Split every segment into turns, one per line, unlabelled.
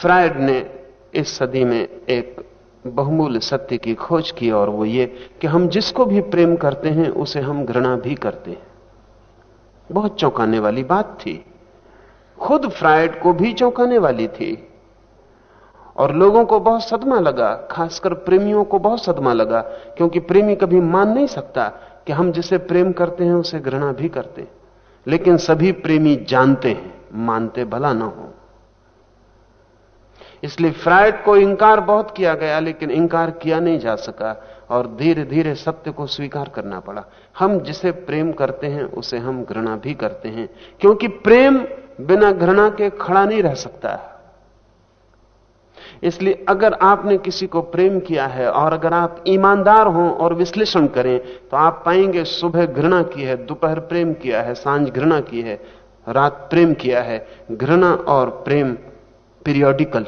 Freud ने इस सदी में एक बहुमूल्य सत्य की खोज की, और वो ये कि हम जिसको भी प्रेम करते हैं उसे हम घृणा भी करते हैं। बहुत चौंकाने वाली बात थी, खुद फ्रायड को भी चौंकाने वाली थी, और लोगों को बहुत सदमा लगा, खासकर प्रेमियों को बहुत सदमा लगा, क्योंकि प्रेमी कभी मान नहीं सकता कि हम जिसे प्रेम करते हैं उसे घृणा भी करते हैं। लेकिन सभी प्रेमी जानते हैं, मानते भला ना हो। इसलिए फ्रायड को इंकार बहुत किया गया, लेकिन इंकार किया नहीं जा सका, और धीरे धीरे सत्य को स्वीकार करना पड़ा। हम जिसे प्रेम करते हैं उसे हम घृणा भी करते हैं, क्योंकि प्रेम बिना घृणा के खड़ा नहीं रह सकता। इसलिए अगर आपने किसी को प्रेम किया है, और अगर आप ईमानदार हों और विश्लेषण करें, तो आप पाएंगे सुबह घृणा की है, दोपहर प्रेम किया है, सांझ घृणा की है, रात प्रेम किया है। घृणा और प्रेम पीरियोडिकल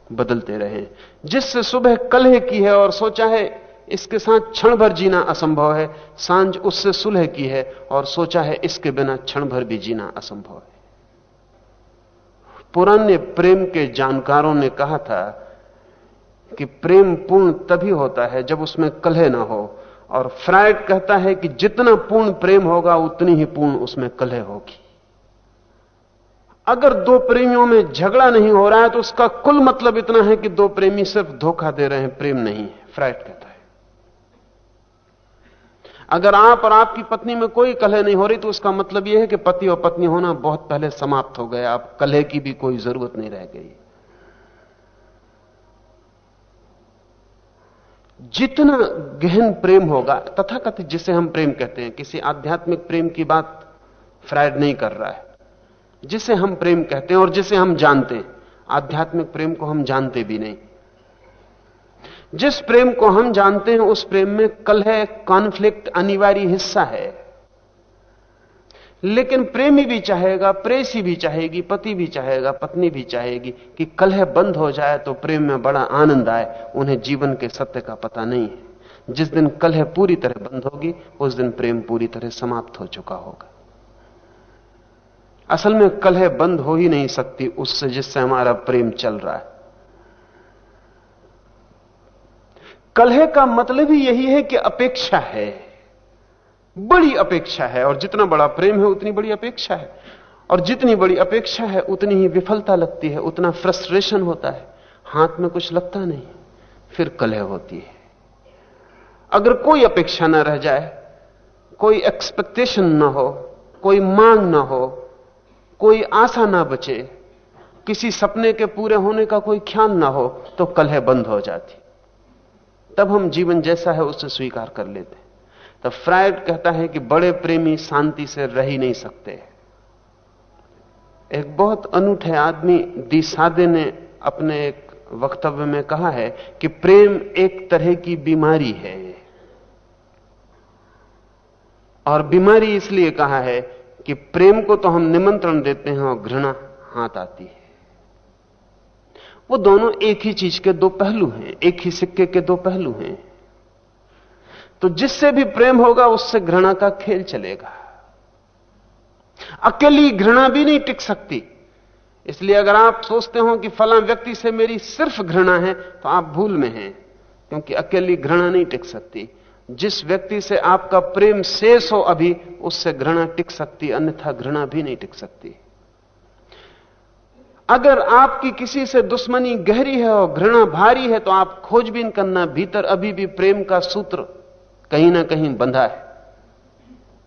बदलते रहे। जिससे सुबह कलह की है और सोचा है इसके साथ क्षण भर जीना असंभव है, सांझ उससे सुलह की है और सोचा है इसके बिना क्षण भर भी जीना असंभव है। पुराने प्रेम के जानकारों ने कहा था कि प्रेम पूर्ण तभी होता है जब उसमें कलह ना हो, और फ्रायड कहता है कि जितना पूर्ण प्रेम होगा उतनी ही पूर्ण उसमें कलह होगी। अगर दो प्रेमियों में झगड़ा नहीं हो रहा है तो उसका कुल मतलब इतना है कि दो प्रेमी सिर्फ धोखा दे रहे हैं, प्रेम नहीं है, फ्रायड कहता है। अगर आप और आपकी पत्नी में कोई कलह नहीं हो रही तो उसका मतलब यह है कि पति और पत्नी होना बहुत पहले समाप्त हो गया, अब कलह की भी कोई जरूरत नहीं रह गई। जितना गहन प्रेम होगा, तथाकथित जिसे हम प्रेम कहते हैं, किसी आध्यात्मिक प्रेम की बात फ्रायड नहीं कर रहा है, जिसे हम प्रेम कहते हैं और जिसे हम जानते हैं। आध्यात्मिक प्रेम को हम जानते भी नहीं। जिस प्रेम को हम जानते हैं उस प्रेम में कलह, कॉन्फ्लिक्ट अनिवार्य हिस्सा है। लेकिन प्रेमी भी चाहेगा, प्रेसी भी चाहेगी, पति भी चाहेगा, पत्नी भी चाहेगी कि कलह बंद हो जाए तो प्रेम में बड़ा आनंद आए। उन्हें जीवन के सत्य का पता नहीं है, जिस दिन कलह पूरी तरह बंद होगी उस दिन प्रेम पूरी तरह समाप्त हो चुका होगा। असल में कलह बंद हो ही नहीं सकती उससे जिससे हमारा प्रेम चल रहा है। कलह का मतलब ही यही है कि अपेक्षा है, बड़ी अपेक्षा है, और जितना बड़ा प्रेम है उतनी बड़ी अपेक्षा है, और जितनी बड़ी अपेक्षा है उतनी ही विफलता लगती है, उतना फ्रस्ट्रेशन होता है, हाथ में कुछ लगता नहीं, फिर कलह होती है। अगर कोई अपेक्षा ना रह जाए, कोई एक्सपेक्टेशन ना हो, कोई मांग ना हो, कोई आशा ना बचे, किसी सपने के पूरे होने का कोई ख्याल ना हो, तो कलह बंद हो जाती। तब हम जीवन जैसा है उसे स्वीकार कर लेते। तब फ्रायड कहता है कि बड़े प्रेमी शांति से रह ही नहीं सकते। एक बहुत अनूठे आदमी दी सादे ने अपने एक वक्तव्य में कहा है कि प्रेम एक तरह की बीमारी है, और बीमारी इसलिए कहा है कि प्रेम को तो हम निमंत्रण देते हैं और घृणा हाथ आती है। वो दोनों एक ही चीज के दो पहलू हैं, एक ही सिक्के के दो पहलू हैं। तो जिससे भी प्रेम होगा उससे घृणा का खेल चलेगा। अकेली घृणा भी नहीं टिक सकती। इसलिए अगर आप सोचते हो कि फलां व्यक्ति से मेरी सिर्फ घृणा है तो आप भूल में हैं, क्योंकि अकेली घृणा नहीं टिक सकती। जिस व्यक्ति से आपका प्रेम शेष हो अभी, उससे घृणा टिक सकती, अन्यथा घृणा भी नहीं टिक सकती। अगर आपकी किसी से दुश्मनी गहरी है और घृणा भारी है तो आप खोजबीन करना, भीतर अभी भी प्रेम का सूत्र कहीं ना कहीं बंधा है।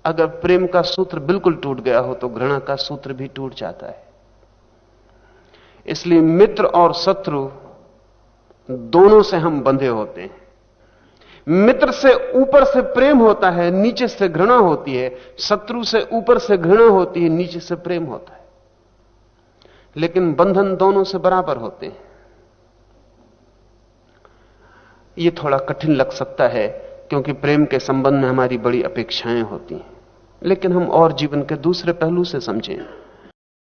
अगर प्रेम का सूत्र बिल्कुल टूट गया हो तो घृणा का सूत्र भी टूट जाता है। इसलिए मित्र और शत्रु दोनों से हम बंधे होते हैं। मित्र से ऊपर से प्रेम होता है, नीचे से घृणा होती है। शत्रु से ऊपर से घृणा होती है, नीचे से प्रेम होता है। लेकिन बंधन दोनों से बराबर होते हैं। यह थोड़ा कठिन लग सकता है क्योंकि प्रेम के संबंध में हमारी बड़ी अपेक्षाएं होती हैं, लेकिन हम और जीवन के दूसरे पहलू से समझें।